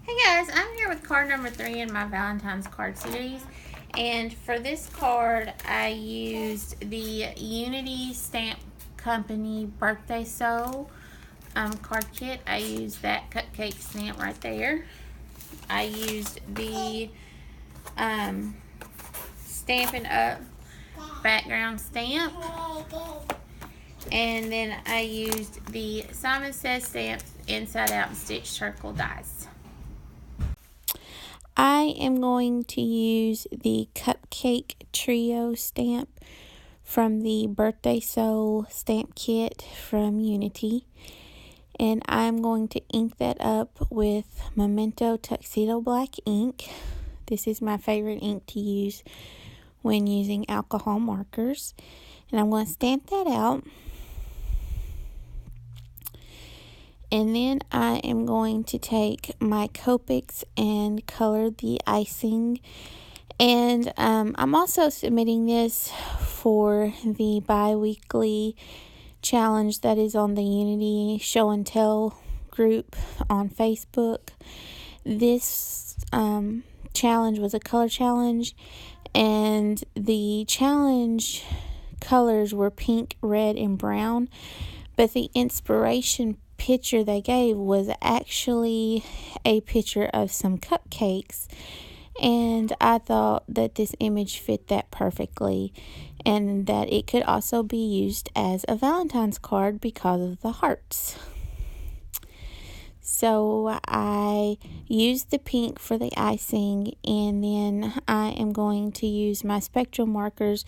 Hey guys, I'm here with card number 3 in my Valentine's card series. And for this card, I used the Unity Stamp Company Birthday Soul card kit. I used that cupcake stamp right there. I used the Stampin' Up background stamp. And then I used the Simon Says stamps inside out and stitch circle dies. I am going to use the Cupcake Trio stamp from the Birthday Soul stamp kit from Unity. And I'm going to ink that up with Memento Tuxedo Black ink. This is my favorite ink to use when using alcohol markers. And I'm going to stamp that out. And then I am going to take my Copics and color the icing. And I'm also submitting this for the bi-weekly challenge that is on the Unity Show and Tell group on Facebook. This challenge was a color challenge, and the challenge colors were pink, red, and brown, but the inspiration picture they gave was actually a picture of some cupcakes, and I thought that this image fit that perfectly, and that it could also be used as a Valentine's card because of the hearts. So I used the pink for the icing, and then I am going to use my spectral markers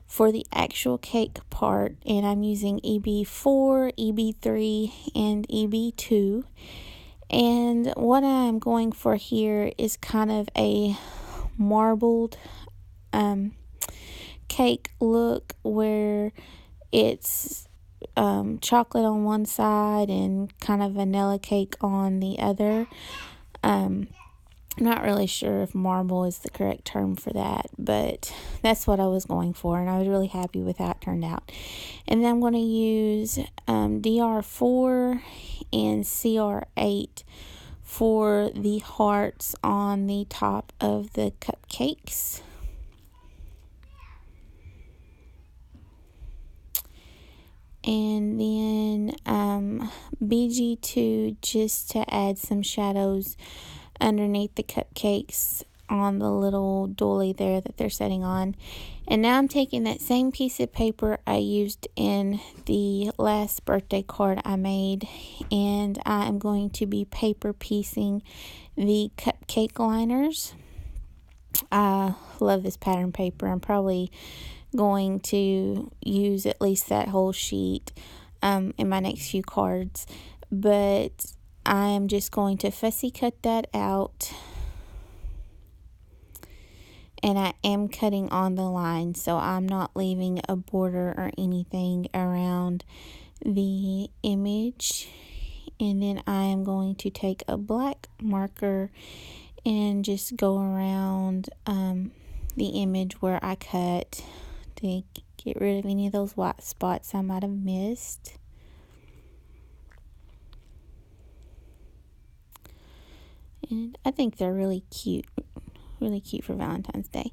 for the actual cake part, and I'm using EB4, EB3, and EB2. And what I'm going for here is kind of a marbled cake look, where it's chocolate on one side and kind of vanilla cake on the other. I'm not really sure if marble is the correct term for that, but that's what I was going for, and I was really happy with how it turned out. And then I'm going to use DR4 and CR8 for the hearts on the top of the cupcakes. And then BG2 just to add some shadows underneath the cupcakes on the little dolly there that they're sitting on. And now I'm taking that same piece of paper I used in the last birthday card I made, and I am going to be paper piecing the cupcake liners. I love this pattern paper. I'm probably going to use at least that whole sheet in my next few cards, but I am just going to fussy cut that out, and I am cutting on the line, so I'm not leaving a border or anything around the image. And then I am going to take a black marker and just go around the image where I cut to get rid of any of those white spots I might have missed. And I think they're really cute for Valentine's Day.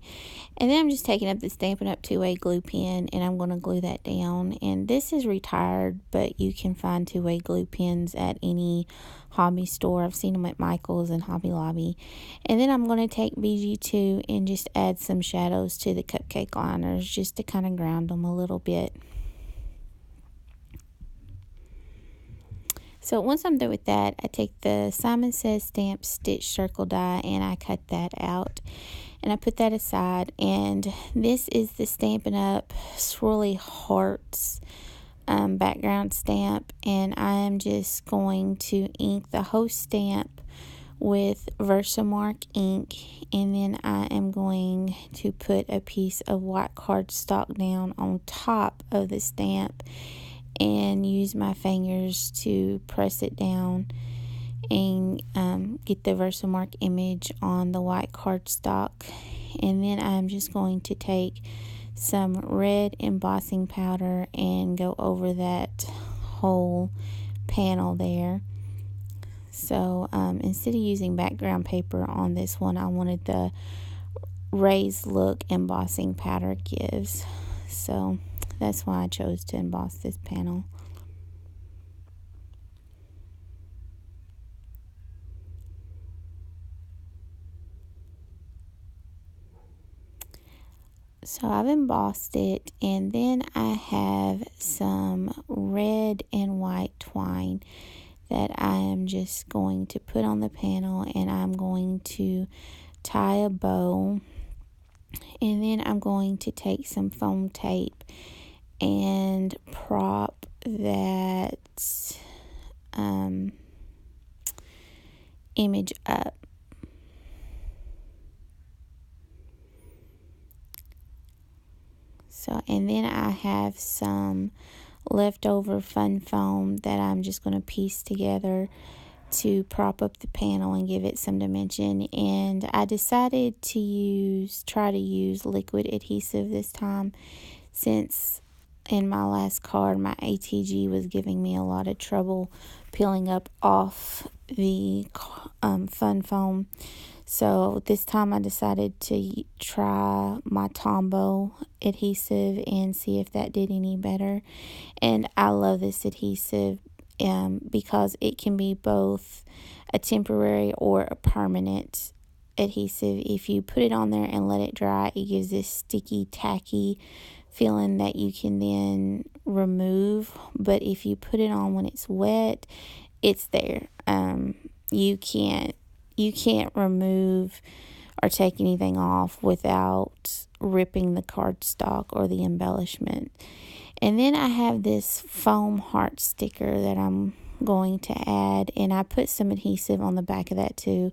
And then I'm just taking up the Stampin' Up! 2-way glue pen, and I'm going to glue that down. And this is retired, but you can find 2-way glue pens at any hobby store. I've seen them at Michael's and Hobby Lobby. And then I'm going to take BG2 and just add some shadows to the cupcake liners, just to kind of ground them a little bit. So once I'm done with that, I take the Simon Says stamp stitch circle die, and I cut that out, and I put that aside. And this is the Stampin' Up! Swirly Hearts background stamp, and I am just going to ink the whole stamp with Versamark ink, and then I am going to put a piece of white cardstock down on top of the stamp and use my fingers to press it down and get the Versamark image on the white cardstock. And then I'm just going to take some red embossing powder and go over that whole panel there. So instead of using background paper on this one, I wanted the raised look embossing powder gives. So that's why I chose to emboss this panel. So I've embossed it, and then I have some red and white twine that I am just going to put on the panel, and I'm going to tie a bow, and then I'm going to take some foam tape and prop that image up. So, and then I have some leftover fun foam that I'm just going to piece together to prop up the panel and give it some dimension. And I decided to try to use liquid adhesive this time, since in my last card my ATG was giving me a lot of trouble peeling up off the fun foam. So this time I decided to try my Tombow adhesive and see if that did any better. And I love this adhesive because it can be both a temporary or a permanent adhesive. If you put it on there and let it dry, it gives this sticky, tacky feeling that you can then remove. But if you put it on when it's wet, it's there. You can't remove or take anything off without ripping the cardstock or the embellishment. And then I have this foam heart sticker that I'm going to add, and I put some adhesive on the back of that too,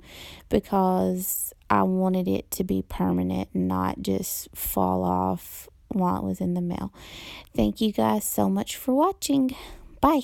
because I wanted it to be permanent and not just fall off while it was in the mail. Thank you guys so much for watching. Bye.